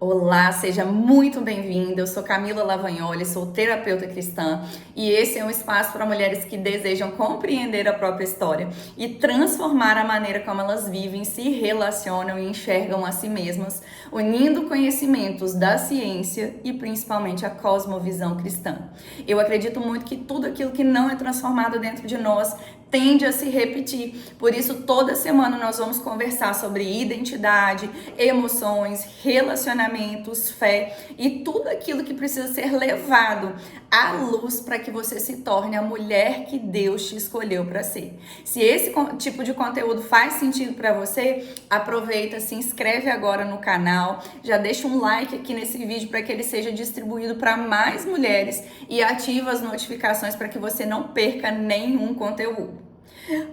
Olá, seja muito bem-vinda. Eu sou Camila Lavagnoli, sou terapeuta cristã e esse é um espaço para mulheres que desejam compreender a própria história e transformar a maneira como elas vivem, se relacionam e enxergam a si mesmas, unindo conhecimentos da ciência e principalmente a cosmovisão cristã. Eu acredito muito que tudo aquilo que não é transformado dentro de nós tende a se repetir. Por isso, toda semana nós vamos conversar sobre identidade, emoções, relacionamentos, fé e tudo aquilo que precisa ser levado à luz para que você se torne a mulher que Deus te escolheu para ser. Se esse tipo de conteúdo faz sentido para você, aproveita, se inscreve agora no canal, já deixa um like aqui nesse vídeo para que ele seja distribuído para mais mulheres e ativa as notificações para que você não perca nenhum conteúdo.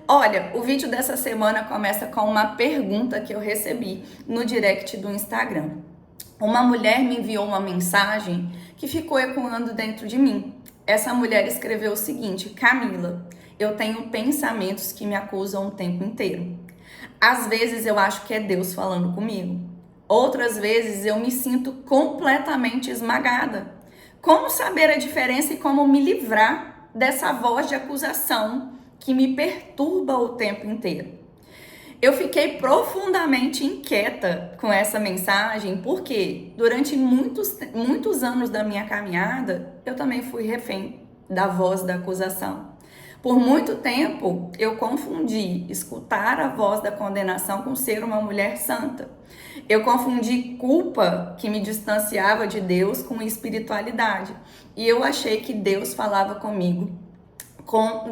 Olha, o vídeo dessa semana começa com uma pergunta que eu recebi no direct do Instagram. Uma mulher me enviou uma mensagem que ficou ecoando dentro de mim. Essa mulher escreveu o seguinte: Camila, eu tenho pensamentos que me acusam o tempo inteiro. Às vezes eu acho que é Deus falando comigo. Outras vezes eu me sinto completamente esmagada. Como saber a diferença e como me livrar dessa voz de acusação que me perturba o tempo inteiro? Eu fiquei profundamente inquieta com essa mensagem, porque durante muitos anos da minha caminhada, eu também fui refém da voz da acusação. Por muito tempo, eu confundi escutar a voz da condenação com ser uma mulher santa. Eu confundi culpa, que me distanciava de Deus, com espiritualidade. E eu achei que Deus falava comigo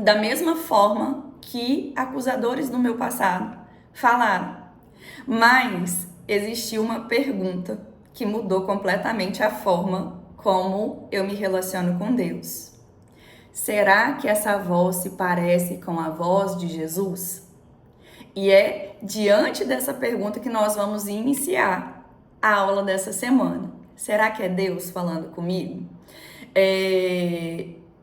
da mesma forma que acusadores do meu passado falaram. Mas existiu uma pergunta que mudou completamente a forma como eu me relaciono com Deus. Será que essa voz se parece com a voz de Jesus? E é diante dessa pergunta que nós vamos iniciar a aula dessa semana. Será que é Deus falando comigo?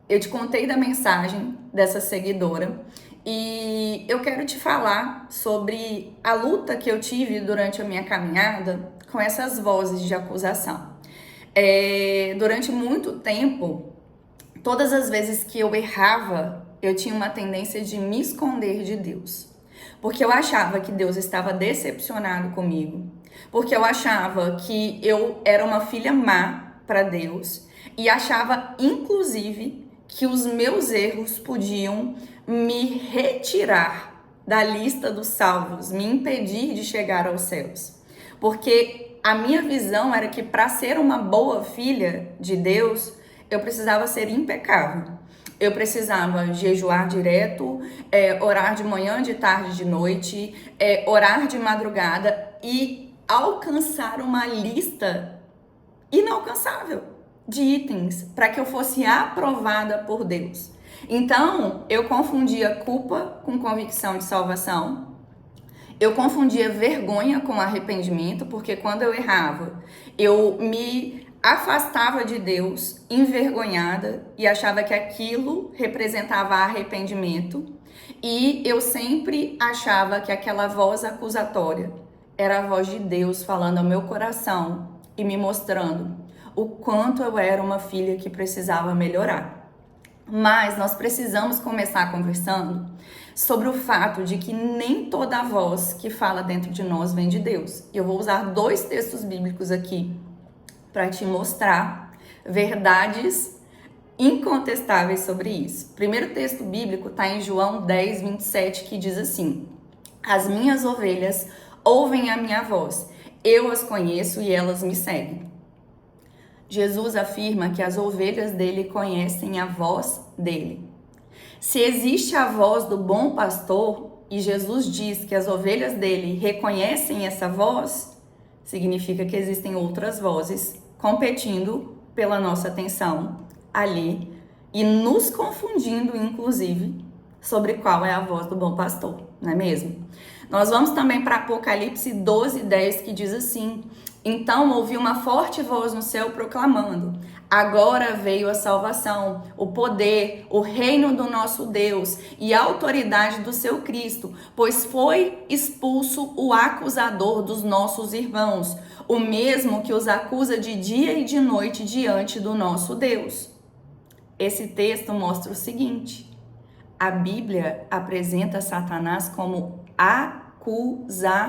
Eu te contei da mensagem dessa seguidora e eu quero te falar sobre a luta que eu tive durante a minha caminhada com essas vozes de acusação. Durante muito tempo, todas as vezes que eu errava, eu tinha uma tendência de me esconder de Deus. Porque eu achava que Deus estava decepcionado comigo. Porque eu achava que eu era uma filha má para Deus. E achava, inclusive, que os meus erros podiam me retirar da lista dos salvos, me impedir de chegar aos céus. Porque a minha visão era que para ser uma boa filha de Deus, eu precisava ser impecável. Eu precisava jejuar direto, orar de manhã, de tarde, de noite, orar de madrugada e alcançar uma lista inalcançável de itens para que eu fosse aprovada por Deus. Então, eu confundia culpa com convicção de salvação. Eu confundia vergonha com arrependimento, porque quando eu errava, eu me afastava de Deus, envergonhada, e achava que aquilo representava arrependimento. E eu sempre achava que aquela voz acusatória era a voz de Deus falando ao meu coração e me mostrando o quanto eu era uma filha que precisava melhorar. Mas nós precisamos começar conversando sobre o fato de que nem toda voz que fala dentro de nós vem de Deus. Eu vou usar 2 textos bíblicos aqui para te mostrar verdades incontestáveis sobre isso. O primeiro texto bíblico está em João 10, 27, que diz assim: as minhas ovelhas ouvem a minha voz, eu as conheço e elas me seguem. Jesus afirma que as ovelhas dele conhecem a voz dele. Se existe a voz do bom pastor e Jesus diz que as ovelhas dele reconhecem essa voz, significa que existem outras vozes competindo pela nossa atenção ali e nos confundindo, inclusive, sobre qual é a voz do bom pastor, não é mesmo? Nós vamos também para Apocalipse 12:10, que diz assim: Então ouvi uma forte voz no céu proclamando: agora veio a salvação, o poder, o reino do nosso Deus e a autoridade do seu Cristo, pois foi expulso o acusador dos nossos irmãos, o mesmo que os acusa de dia e de noite diante do nosso Deus. Esse texto mostra o seguinte: a Bíblia apresenta Satanás como acusador.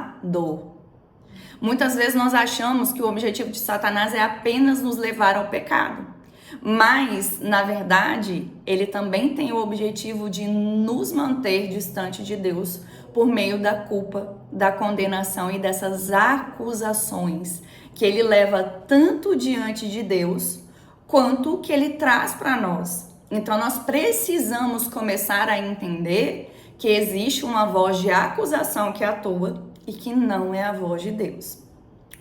Muitas vezes nós achamos que o objetivo de Satanás é apenas nos levar ao pecado. Mas, na verdade, ele também tem o objetivo de nos manter distante de Deus por meio da culpa, da condenação e dessas acusações que ele leva tanto diante de Deus quanto que ele traz para nós. Então, nós precisamos começar a entender que existe uma voz de acusação que atua e que não é a voz de Deus.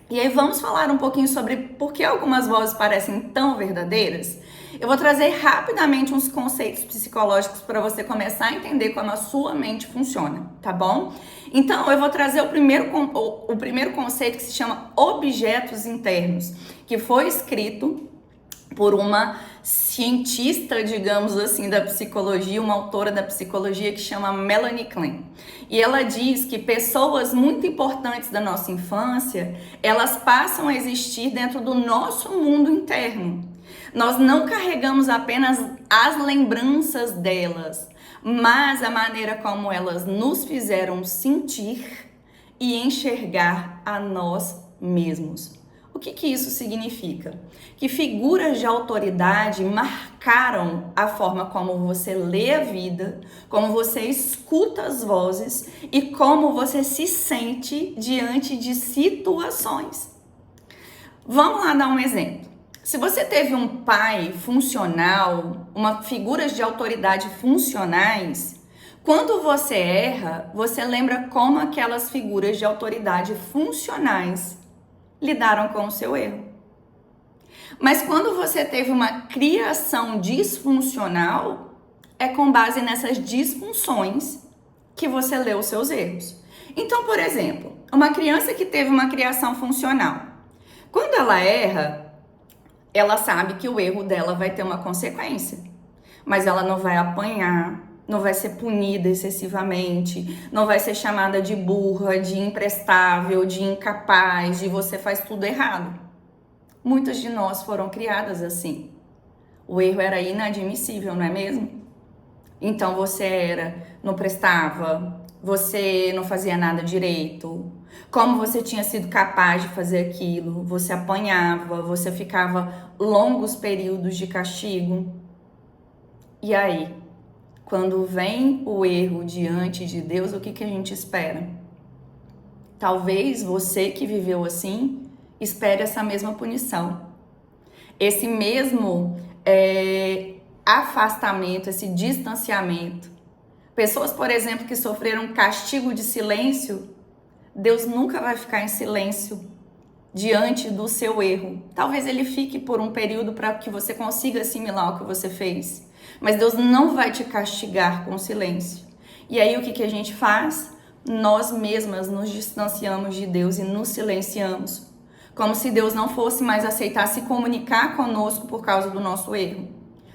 E aí vamos falar um pouquinho sobre por que algumas vozes parecem tão verdadeiras. Eu vou trazer rapidamente uns conceitos psicológicos para você começar a entender como a sua mente funciona, tá bom? Então eu vou trazer o primeiro conceito, que se chama objetos internos, que foi escrito por uma cientista, digamos assim, da psicologia, uma autora da psicologia que chama Melanie Klein. E ela diz que pessoas muito importantes da nossa infância, elas passam a existir dentro do nosso mundo interno. Nós não carregamos apenas as lembranças delas, mas a maneira como elas nos fizeram sentir e enxergar a nós mesmos. O que isso significa? Que figuras de autoridade marcaram a forma como você lê a vida, como você escuta as vozes e como você se sente diante de situações. Vamos lá dar um exemplo. Se você teve um pai funcional, uma figuras de autoridade funcionais, quando você erra, você lembra como aquelas figuras de autoridade funcionais lidaram com o seu erro. Mas quando você teve uma criação disfuncional, é com base nessas disfunções que você lê os seus erros. Então, por exemplo, uma criança que teve uma criação funcional, quando ela erra, ela sabe que o erro dela vai ter uma consequência, mas ela não vai apanhar, não vai ser punida excessivamente, não vai ser chamada de burra, de imprestável, de incapaz, de você faz tudo errado. Muitas de nós foram criadas assim. O erro era inadmissível, não é mesmo? Então você não prestava, você não fazia nada direito. Como você tinha sido capaz de fazer aquilo? Você apanhava, você ficava longos períodos de castigo. E aí? Quando vem o erro diante de Deus, o que a gente espera? Talvez você que viveu assim, espere essa mesma punição. Esse mesmo afastamento, esse distanciamento. Pessoas, por exemplo, que sofreram castigo de silêncio, Deus nunca vai ficar em silêncio diante do seu erro. Talvez ele fique por um período para que você consiga assimilar o que você fez. Mas Deus não vai te castigar com silêncio. E aí o que a gente faz? Nós mesmas nos distanciamos de Deus e nos silenciamos. Como se Deus não fosse mais aceitar se comunicar conosco por causa do nosso erro.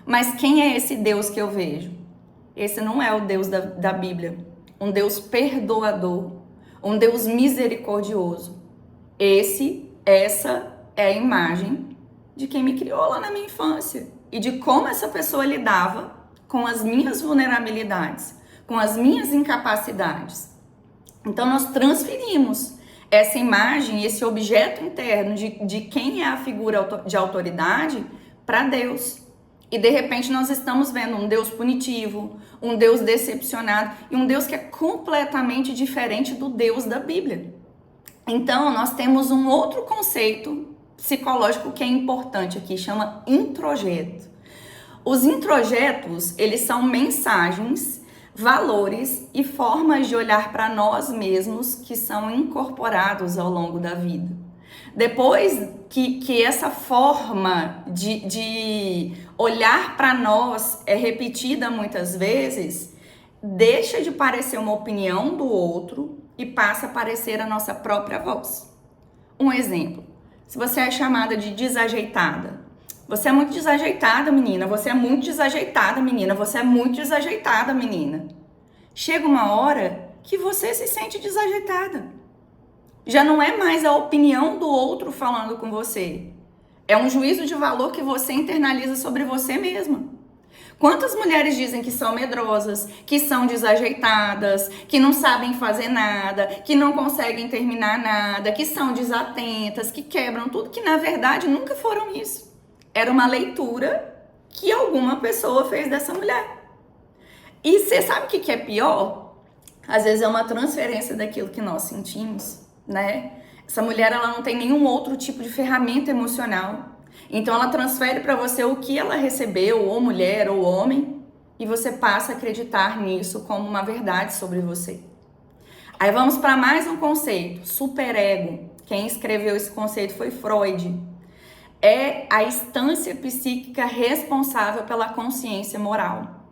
Mas quem é esse Deus que eu vejo? Esse não é o Deus da Bíblia. Um Deus perdoador. Um Deus misericordioso. Essa é a imagem de quem me criou lá na minha infância. E de como essa pessoa lidava com as minhas vulnerabilidades, com as minhas incapacidades. Então nós transferimos essa imagem, esse objeto interno de quem é a figura de autoridade para Deus. E de repente nós estamos vendo um Deus punitivo, um Deus decepcionado e um Deus que é completamente diferente do Deus da Bíblia. Então nós temos um outro conceito psicológico que é importante aqui, chama introjeto. Os introjetos, eles são mensagens, valores e formas de olhar para nós mesmos que são incorporados ao longo da vida. Depois que essa forma de olhar para nós é repetida muitas vezes, deixa de parecer uma opinião do outro e passa a parecer a nossa própria voz. Um exemplo. Se você é chamada de desajeitada, você é muito desajeitada, menina. Você é muito desajeitada, menina. Você é muito desajeitada, menina. Chega uma hora que você se sente desajeitada. Já não é mais a opinião do outro falando com você. É um juízo de valor que você internaliza sobre você mesma. Quantas mulheres dizem que são medrosas, que são desajeitadas, que não sabem fazer nada, que não conseguem terminar nada, que são desatentas, que quebram tudo, que na verdade nunca foram isso. Era uma leitura que alguma pessoa fez dessa mulher. E você sabe o que é pior? Às vezes é uma transferência daquilo que nós sentimos, né? Essa mulher, ela não tem nenhum outro tipo de ferramenta emocional. Então ela transfere para você o que ela recebeu, ou mulher, ou homem, e você passa a acreditar nisso como uma verdade sobre você. Aí vamos para mais um conceito, superego. Quem escreveu esse conceito foi Freud. É a instância psíquica responsável pela consciência moral.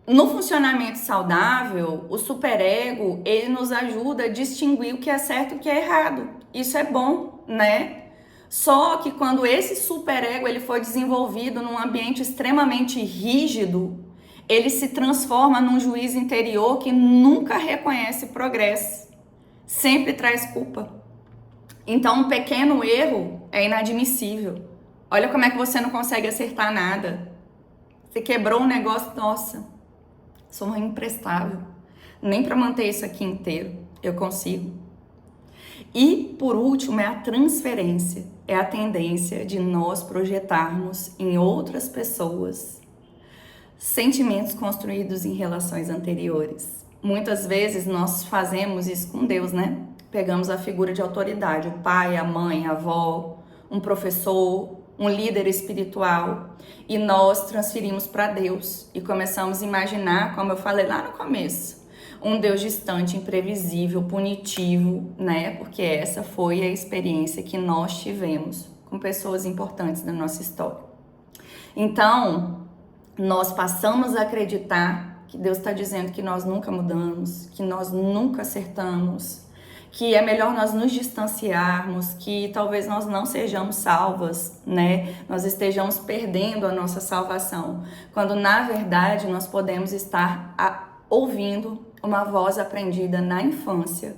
No funcionamento saudável, o superego, ele nos ajuda a distinguir o que é certo e o que é errado. Isso é bom, né? Só que quando esse superego ele foi desenvolvido num ambiente extremamente rígido, ele se transforma num juiz interior que nunca reconhece progresso, sempre traz culpa. Então, um pequeno erro é inadmissível. Olha como é que você não consegue acertar nada. Você quebrou um negócio, nossa, sou imprestável. Nem para manter isso aqui inteiro eu consigo. E, por último, é a transferência. É a tendência de nós projetarmos em outras pessoas sentimentos construídos em relações anteriores. Muitas vezes nós fazemos isso com Deus, né? Pegamos a figura de autoridade, o pai, a mãe, a avó, um professor, um líder espiritual, e nós transferimos para Deus e começamos a imaginar, como eu falei lá no começo, um Deus distante, imprevisível, punitivo, né? Porque essa foi a experiência que nós tivemos com pessoas importantes da nossa história. Então, nós passamos a acreditar que Deus está dizendo que nós nunca mudamos, que nós nunca acertamos, que é melhor nós nos distanciarmos, que talvez nós não sejamos salvas, né? Nós estejamos perdendo a nossa salvação, quando na verdade nós podemos estar ouvindo uma voz aprendida na infância,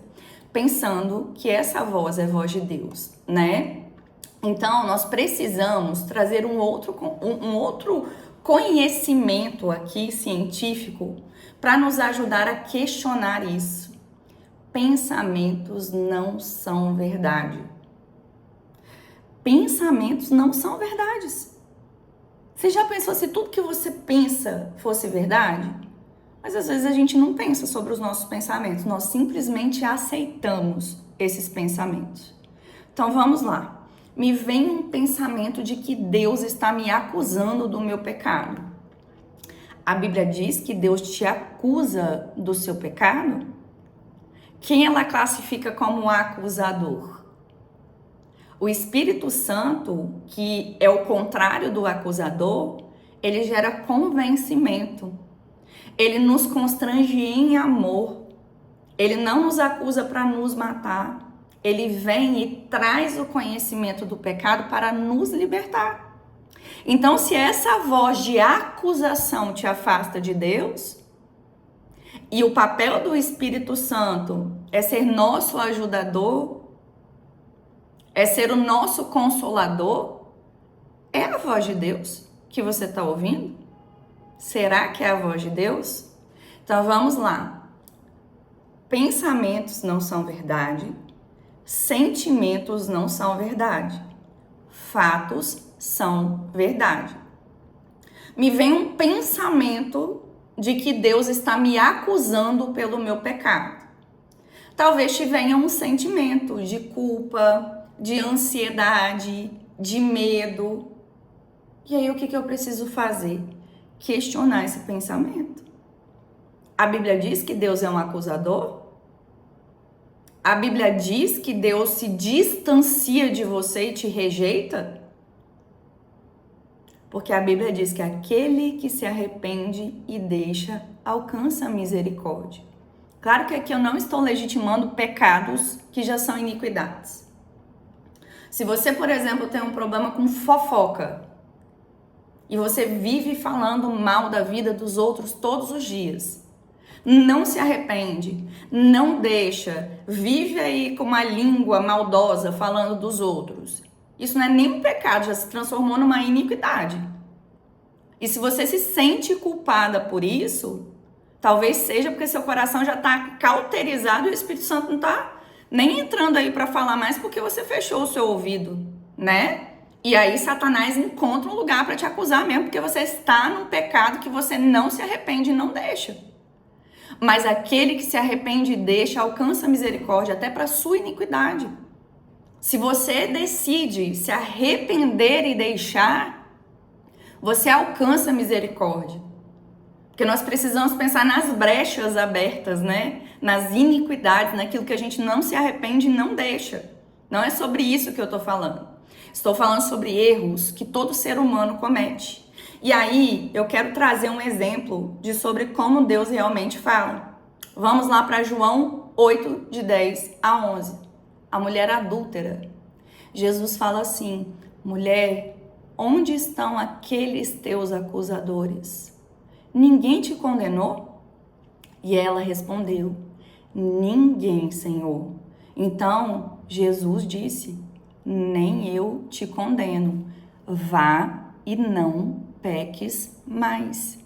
pensando que essa voz é voz de Deus, né? Então nós precisamos trazer um outro conhecimento aqui científico para nos ajudar a questionar isso. Pensamentos não são verdade. Pensamentos não são verdades. Você já pensou se tudo que você pensa fosse verdade? Mas às vezes a gente não pensa sobre os nossos pensamentos, nós simplesmente aceitamos esses pensamentos. Então vamos lá. Me vem um pensamento de que Deus está me acusando do meu pecado. A Bíblia diz que Deus te acusa do seu pecado? Quem ela classifica como acusador? O Espírito Santo, que é o contrário do acusador, ele gera convencimento. Ele nos constrange em amor. Ele não nos acusa para nos matar. Ele vem e traz o conhecimento do pecado para nos libertar. Então, se essa voz de acusação te afasta de Deus, e o papel do Espírito Santo é ser nosso ajudador, é ser o nosso consolador, é a voz de Deus que você está ouvindo? Será que é a voz de Deus? Então vamos lá. Pensamentos não são verdade, sentimentos não são verdade, fatos são verdade. Me vem um pensamento de que Deus está me acusando pelo meu pecado. Talvez te venha um sentimento de culpa, de ansiedade, de medo. E aí o que eu preciso fazer? Questionar esse pensamento. A Bíblia diz que Deus é um acusador? A Bíblia diz que Deus se distancia de você e te rejeita? Porque a Bíblia diz que aquele que se arrepende e deixa, alcança a misericórdia. Claro que aqui eu não estou legitimando pecados que já são iniquidades. Se você, por exemplo, tem um problema com fofoca e você vive falando mal da vida dos outros todos os dias, não se arrepende, não deixa, vive aí com uma língua maldosa falando dos outros. Isso não é nem um pecado, já se transformou numa iniquidade. E se você se sente culpada por isso, talvez seja porque seu coração já está cauterizado e o Espírito Santo não está nem entrando aí para falar mais porque você fechou o seu ouvido, né? E aí Satanás encontra um lugar para te acusar mesmo, porque você está num pecado que você não se arrepende e não deixa. Mas aquele que se arrepende e deixa alcança misericórdia até para sua iniquidade. Se você decide se arrepender e deixar, você alcança misericórdia. Porque nós precisamos pensar nas brechas abertas, né? Nas iniquidades, naquilo que a gente não se arrepende e não deixa. Não é sobre isso que eu estou falando. Estou falando sobre erros que todo ser humano comete. E aí, eu quero trazer um exemplo de sobre como Deus realmente fala. Vamos lá para João 8, de 10 a 11. A mulher adúltera. Jesus fala assim: mulher, onde estão aqueles teus acusadores? Ninguém te condenou? E ela respondeu: ninguém, Senhor. Então, Jesus disse: nem eu te condeno. Vá e não peques mais.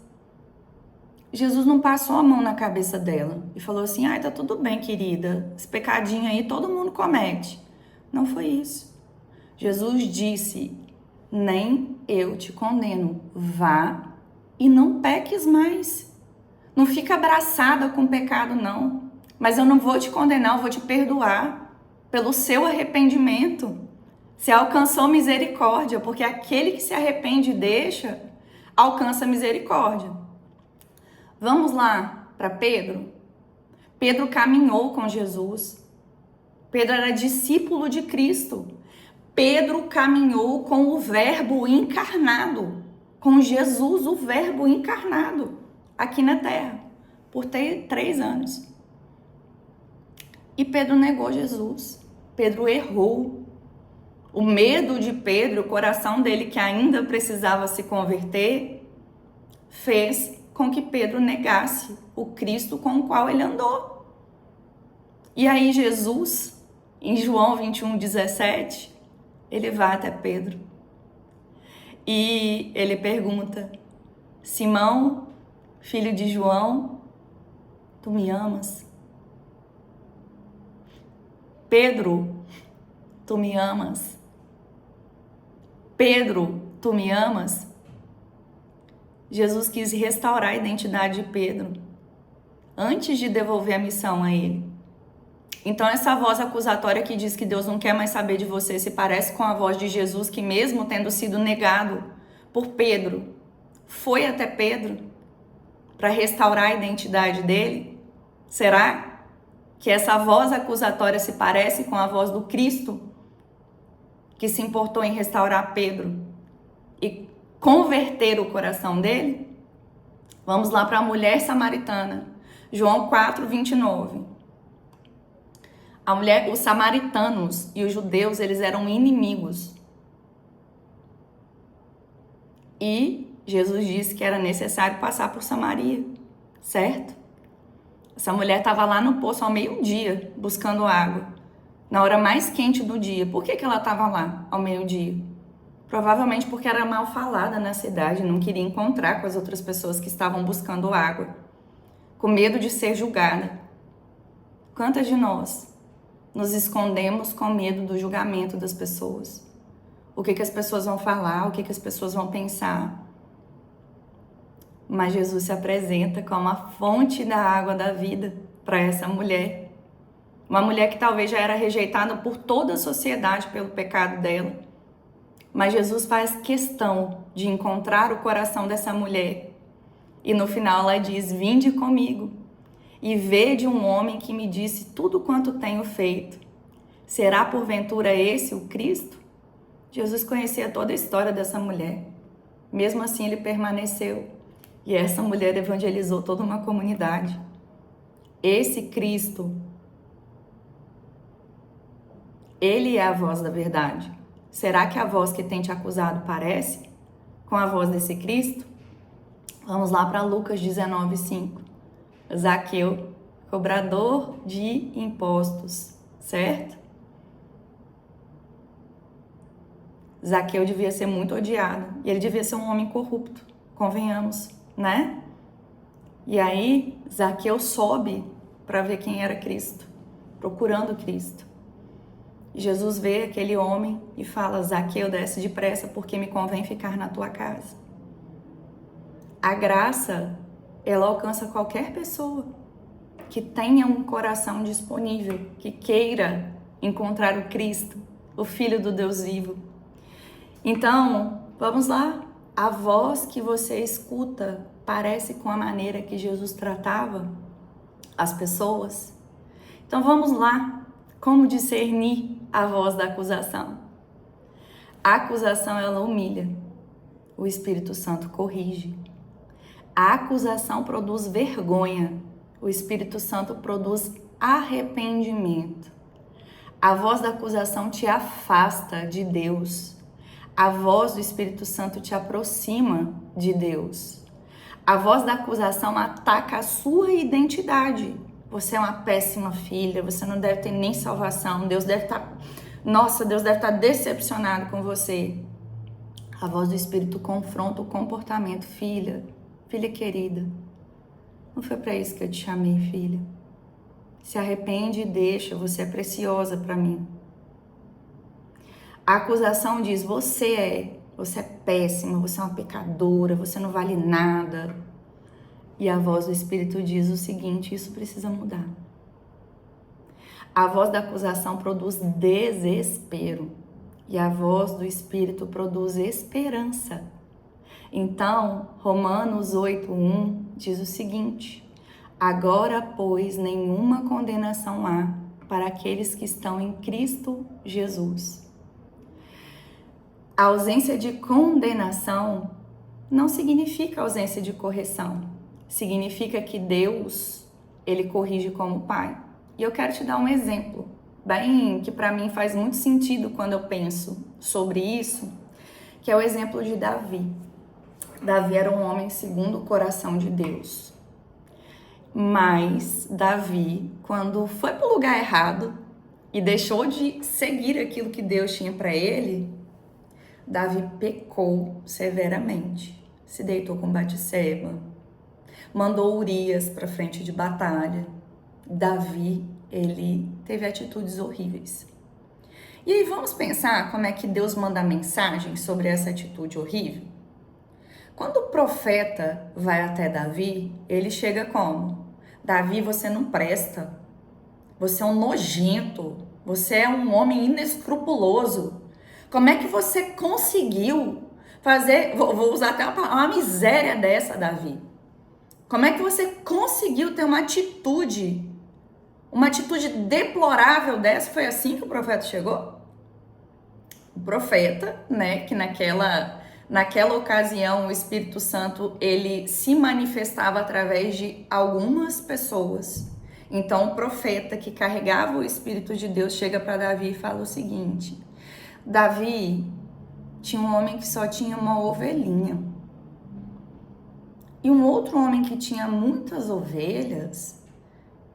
Jesus não passou a mão na cabeça dela e falou assim: ai, tá tudo bem, querida, esse pecadinho aí todo mundo comete. Não foi isso. Jesus disse: nem eu te condeno, vá e não peques mais. Não fica abraçada com o pecado, não. Mas eu não vou te condenar, eu vou te perdoar pelo seu arrependimento. Você alcançou misericórdia, porque aquele que se arrepende e deixa, alcança misericórdia. Vamos lá para Pedro? Pedro caminhou com Jesus. Pedro era discípulo de Cristo. Pedro caminhou com o Verbo encarnado, com Jesus, o Verbo encarnado, aqui na terra, por 3 anos. E Pedro negou Jesus. Pedro errou. O medo de Pedro, o coração dele que ainda precisava se converter, fez com que Pedro negasse o Cristo com o qual ele andou. E aí Jesus, em João 21, 17, ele vai até Pedro e ele pergunta: Simão, filho de João, tu me amas? Pedro, tu me amas? Pedro, tu me amas? Jesus quis restaurar a identidade de Pedro antes de devolver a missão a ele. Então essa voz acusatória que diz que Deus não quer mais saber de você se parece com a voz de Jesus, que mesmo tendo sido negado por Pedro, foi até Pedro para restaurar a identidade dele? Será que essa voz acusatória se parece com a voz do Cristo, que se importou em restaurar Pedro e converter o coração dele? Vamos lá para a mulher samaritana, João 4, 29. Os samaritanos e os judeus, eles eram inimigos. E Jesus disse que era necessário passar por Samaria, certo? Essa mulher estava lá no poço ao meio-dia, buscando água, na hora mais quente do dia. Por que ela estava lá ao meio-dia? Provavelmente porque era mal falada na cidade, não queria encontrar com as outras pessoas que estavam buscando água, com medo de ser julgada. Quantas de nós nos escondemos com medo do julgamento das pessoas? O que as pessoas vão falar, o que as pessoas vão pensar? Mas Jesus se apresenta como a fonte da água da vida para essa mulher. Uma mulher que talvez já era rejeitada por toda a sociedade pelo pecado dela. Mas Jesus faz questão de encontrar o coração dessa mulher. E no final ela diz: vinde comigo e vede um homem que me disse tudo quanto tenho feito. Será porventura esse o Cristo? Jesus conhecia toda a história dessa mulher. Mesmo assim ele permaneceu. E essa mulher evangelizou toda uma comunidade. Esse Cristo, ele é a voz da verdade. Será que a voz que tem te acusado parece com a voz desse Cristo? Vamos lá para Lucas 19:5. Zaqueu, cobrador de impostos, certo? Zaqueu devia ser muito odiado e ele devia ser um homem corrupto, convenhamos, né? E aí, Zaqueu sobe para ver quem era Cristo, procurando Cristo. Jesus vê aquele homem e fala: Zaqueu, desce depressa, porque me convém ficar na tua casa. A graça, ela alcança qualquer pessoa que tenha um coração disponível, que queira encontrar o Cristo, o Filho do Deus vivo. Então, vamos lá. A voz que você escuta parece com a maneira que Jesus tratava as pessoas? Então, vamos lá. Como discernir a voz da acusação? A acusação, ela humilha. O Espírito Santo corrige. A acusação produz vergonha. O Espírito Santo produz arrependimento. A voz da acusação te afasta de Deus. A voz do Espírito Santo te aproxima de Deus. A voz da acusação ataca a sua identidade. Você é uma péssima filha, você não deve ter nem salvação. Deus deve estar decepcionado com você. A voz do Espírito confronta o comportamento. Filha querida, não foi para isso que eu te chamei, filha. Se arrepende e deixa, você é preciosa para mim. A acusação diz: você é péssima, você é uma pecadora, você não vale nada. E a voz do Espírito diz o seguinte: isso precisa mudar. A voz da acusação produz desespero e a voz do Espírito produz esperança. Então, Romanos 8:1 diz o seguinte: agora, pois, nenhuma condenação há para aqueles que estão em Cristo Jesus. A ausência de condenação não significa ausência de correção. Significa que Deus, ele corrige como Pai. E eu quero te dar um exemplo, bem, que para mim faz muito sentido quando eu penso sobre isso, que é o exemplo de Davi. Davi era um homem segundo o coração de Deus. Mas Davi, quando foi para o lugar errado e deixou de seguir aquilo que Deus tinha para ele, Davi pecou severamente. Se deitou com Batseba, mandou Urias para frente de batalha. Davi, ele teve atitudes horríveis. E aí vamos pensar como é que Deus manda mensagem sobre essa atitude horrível? Quando o profeta vai até Davi, ele chega como? Davi, você não presta. Você é um nojento. Você é um homem inescrupuloso. Como é que você conseguiu fazer, vou usar até uma miséria dessa, Davi? Como é que você conseguiu ter uma atitude deplorável dessa? Foi assim que o profeta chegou? O profeta, né, que naquela ocasião o Espírito Santo, ele se manifestava através de algumas pessoas. Então o profeta que carregava o Espírito de Deus chega para Davi e fala o seguinte: Davi, tinha um homem que só tinha uma ovelhinha. E um outro homem que tinha muitas ovelhas,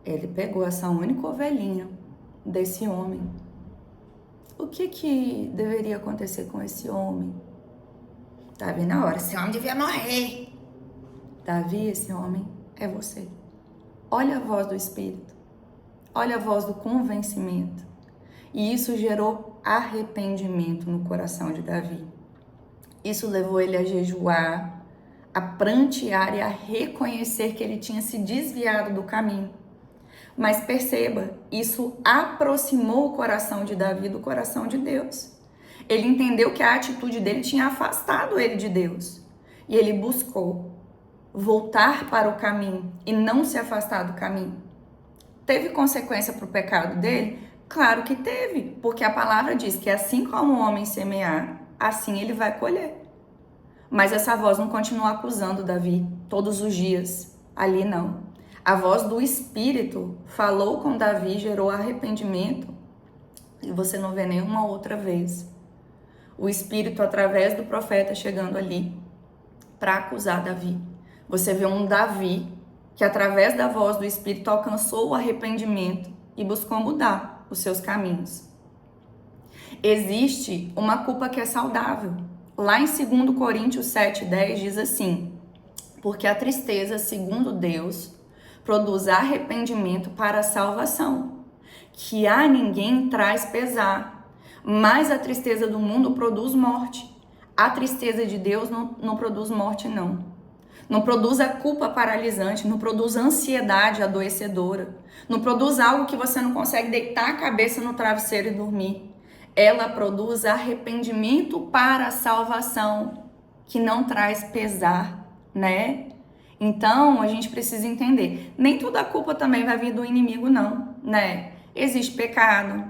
ele pegou essa única ovelhinha desse homem. O que deveria acontecer com esse homem? Davi, na hora, esse homem devia morrer. Davi, esse homem é você. Olha a voz do Espírito. Olha a voz do convencimento. E isso gerou arrependimento no coração de Davi. Isso levou ele a jejuar, a prantear e a reconhecer que ele tinha se desviado do caminho. Mas perceba, isso aproximou o coração de Davi do coração de Deus. Ele entendeu que a atitude dele tinha afastado ele de Deus. E ele buscou voltar para o caminho e não se afastar do caminho. Teve consequência para o pecado dele? Claro que teve, porque a palavra diz que assim como o homem semear, assim ele vai colher. Mas essa voz não continua acusando Davi todos os dias. Ali não. A voz do Espírito falou com Davi, gerou arrependimento, e você não vê nenhuma outra vez o Espírito através do profeta chegando ali para acusar Davi. Você vê um Davi que através da voz do Espírito alcançou o arrependimento e buscou mudar os seus caminhos. Existe uma culpa que é saudável. Lá em 2 Coríntios 7:10 diz assim: porque a tristeza, segundo Deus, produz arrependimento para a salvação, que a ninguém traz pesar, mas a tristeza do mundo produz morte. A tristeza de Deus não produz morte, não. Não produz a culpa paralisante, não produz ansiedade adoecedora, não produz algo que você não consegue deitar a cabeça no travesseiro e dormir. Ela produz arrependimento para a salvação, que não traz pesar, né? Então, a gente precisa entender, nem toda a culpa também vai vir do inimigo, não, né? Existe pecado,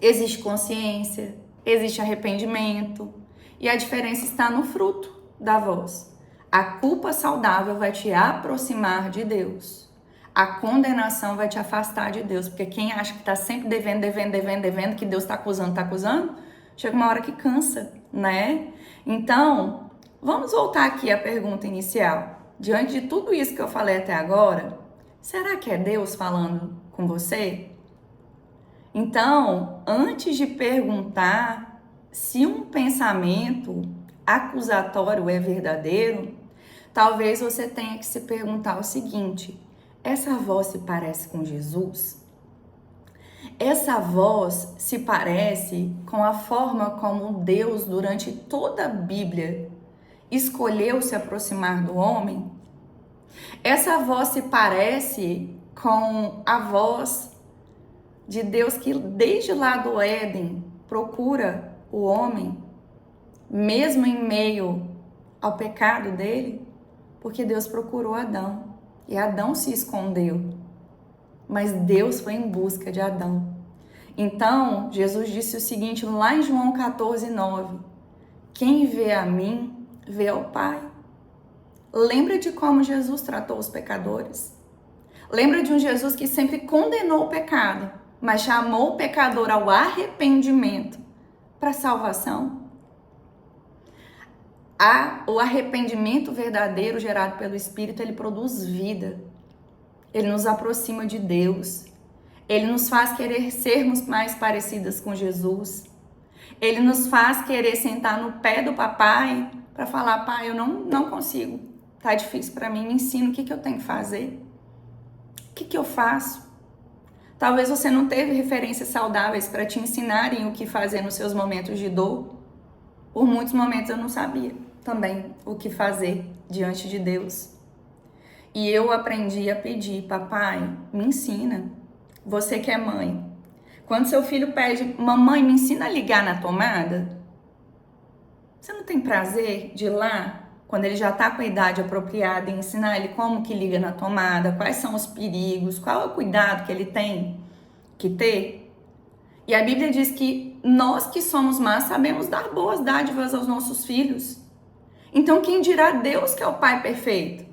existe consciência, existe arrependimento, e a diferença está no fruto da voz. A culpa saudável vai te aproximar de Deus. A condenação vai te afastar de Deus, porque quem acha que está sempre devendo, que Deus está acusando, chega uma hora que cansa, né? Então, vamos voltar aqui à pergunta inicial. Diante de tudo isso que eu falei até agora, será que é Deus falando com você? Então, antes de perguntar se um pensamento acusatório é verdadeiro, talvez você tenha que se perguntar o seguinte: essa voz se parece com Jesus? Essa voz se parece com a forma como Deus, durante toda a Bíblia, escolheu se aproximar do homem? Essa voz se parece com a voz de Deus que desde lá do Éden procura o homem, mesmo em meio ao pecado dele? Porque Deus procurou Adão e Adão se escondeu, mas Deus foi em busca de Adão. Então, Jesus disse o seguinte lá em João 14:9: quem vê a mim, vê ao Pai. Lembra de como Jesus tratou os pecadores? Lembra de um Jesus que sempre condenou o pecado, mas chamou o pecador ao arrependimento para salvação? O arrependimento verdadeiro gerado pelo Espírito, ele produz vida. Ele nos aproxima de Deus. Ele nos faz querer sermos mais parecidas com Jesus. Ele nos faz querer sentar no pé do papai para falar: pai, eu não consigo. Tá difícil para mim, me ensina o que eu tenho que fazer. O que eu faço? Talvez você não teve referências saudáveis para te ensinarem o que fazer nos seus momentos de dor. Por muitos momentos eu não sabia também o que fazer diante de Deus. E eu aprendi a pedir: papai, me ensina. Você que é mãe, quando seu filho pede: mamãe, me ensina a ligar na tomada, você não tem prazer de ir lá, quando ele já está com a idade apropriada, e ensinar ele como que liga na tomada, quais são os perigos, qual é o cuidado que ele tem que ter? E a Bíblia diz que nós que somos más sabemos dar boas dádivas aos nossos filhos. Então quem dirá Deus, que é o Pai perfeito?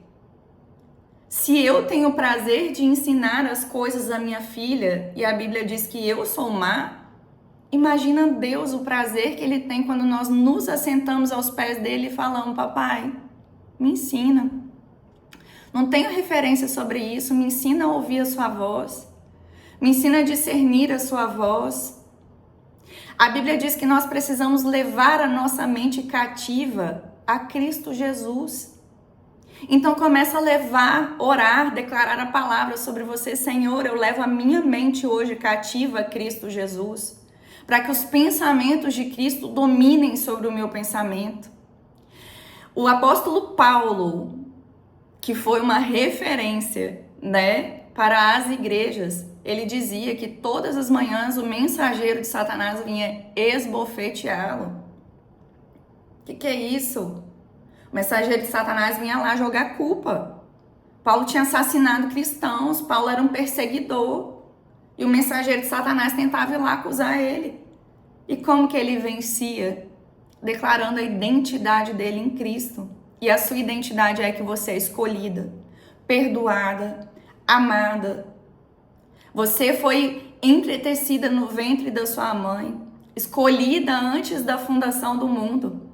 Se eu tenho o prazer de ensinar as coisas à minha filha, e a Bíblia diz que eu sou má, imagina Deus, o prazer que Ele tem quando nós nos assentamos aos pés dEle e falamos: papai, me ensina. Não tenho referência sobre isso, me ensina a ouvir a sua voz. Me ensina a discernir a sua voz. A Bíblia diz que nós precisamos levar a nossa mente cativa a Cristo Jesus. Então começa a levar, orar, declarar a palavra sobre você: Senhor, eu levo a minha mente hoje cativa a Cristo Jesus, para que os pensamentos de Cristo dominem sobre o meu pensamento. O apóstolo Paulo, que foi uma referência, né, para as igrejas, ele dizia que todas as manhãs o mensageiro de Satanás vinha esbofeteá-lo. O que é isso? O mensageiro de Satanás vinha lá jogar culpa. Paulo tinha assassinado cristãos, Paulo era um perseguidor. E o mensageiro de Satanás tentava ir lá acusar ele. E como que ele vencia? Declarando a identidade dele em Cristo. E a sua identidade é que você é escolhida, perdoada, amada. Você foi entretecida no ventre da sua mãe. escolhida antes da fundação do mundo.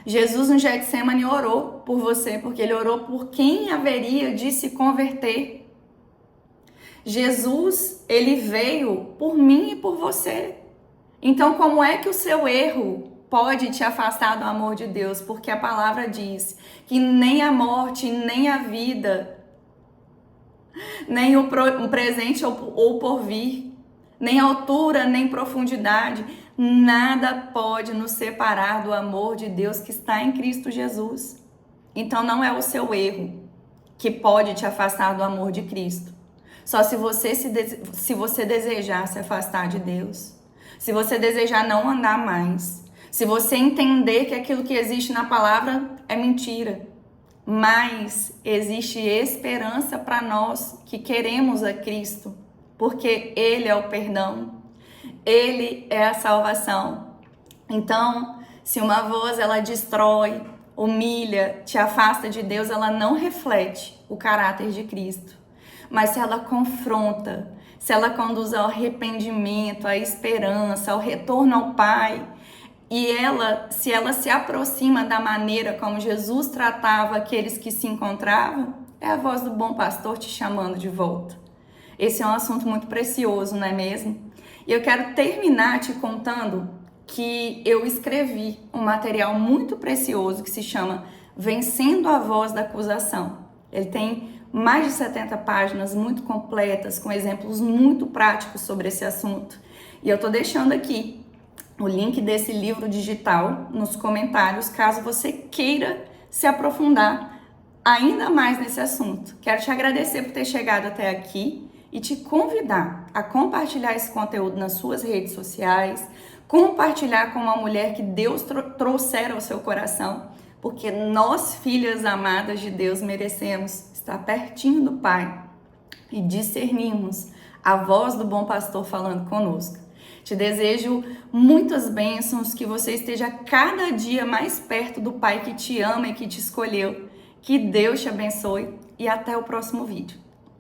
Jesus no Getsemane orou por você, porque ele orou por quem haveria de se converter. Jesus, ele veio por mim e por você. Então, como é que o seu erro pode te afastar do amor de Deus? Porque a palavra diz que nem a morte, nem a vida, nem o presente ou o porvir, nem altura, nem profundidade, nada pode nos separar do amor de Deus que está em Cristo Jesus. Então, não é o seu erro que pode te afastar do amor de Cristo. Só se você desejar se afastar de Deus, se você desejar não andar mais, se você entender que aquilo que existe na palavra é mentira, mas existe esperança para nós que queremos a Cristo, porque Ele é o perdão, Ele é a salvação. Então, se uma voz ela destrói, humilha, te afasta de Deus, ela não reflete o caráter de Cristo. Mas se ela confronta, se ela conduz ao arrependimento, à esperança, ao retorno ao Pai, e se ela se aproxima da maneira como Jesus tratava aqueles que se encontravam, é a voz do bom pastor te chamando de volta. Esse é um assunto muito precioso, não é mesmo? E eu quero terminar te contando que eu escrevi um material muito precioso que se chama Vencendo a Voz da Acusação. Ele tem mais de 70 páginas muito completas, com exemplos muito práticos sobre esse assunto. E eu tô deixando aqui o link desse livro digital nos comentários, caso você queira se aprofundar ainda mais nesse assunto. Quero te agradecer por ter chegado até aqui e te convidar a compartilhar esse conteúdo nas suas redes sociais, compartilhar com uma mulher que Deus trouxer ao seu coração, porque nós, filhas amadas de Deus, merecemos estar pertinho do Pai e discernirmos a voz do bom pastor falando conosco. Te desejo muitas bênçãos, que você esteja cada dia mais perto do Pai que te ama e que te escolheu. Que Deus te abençoe e até o próximo vídeo.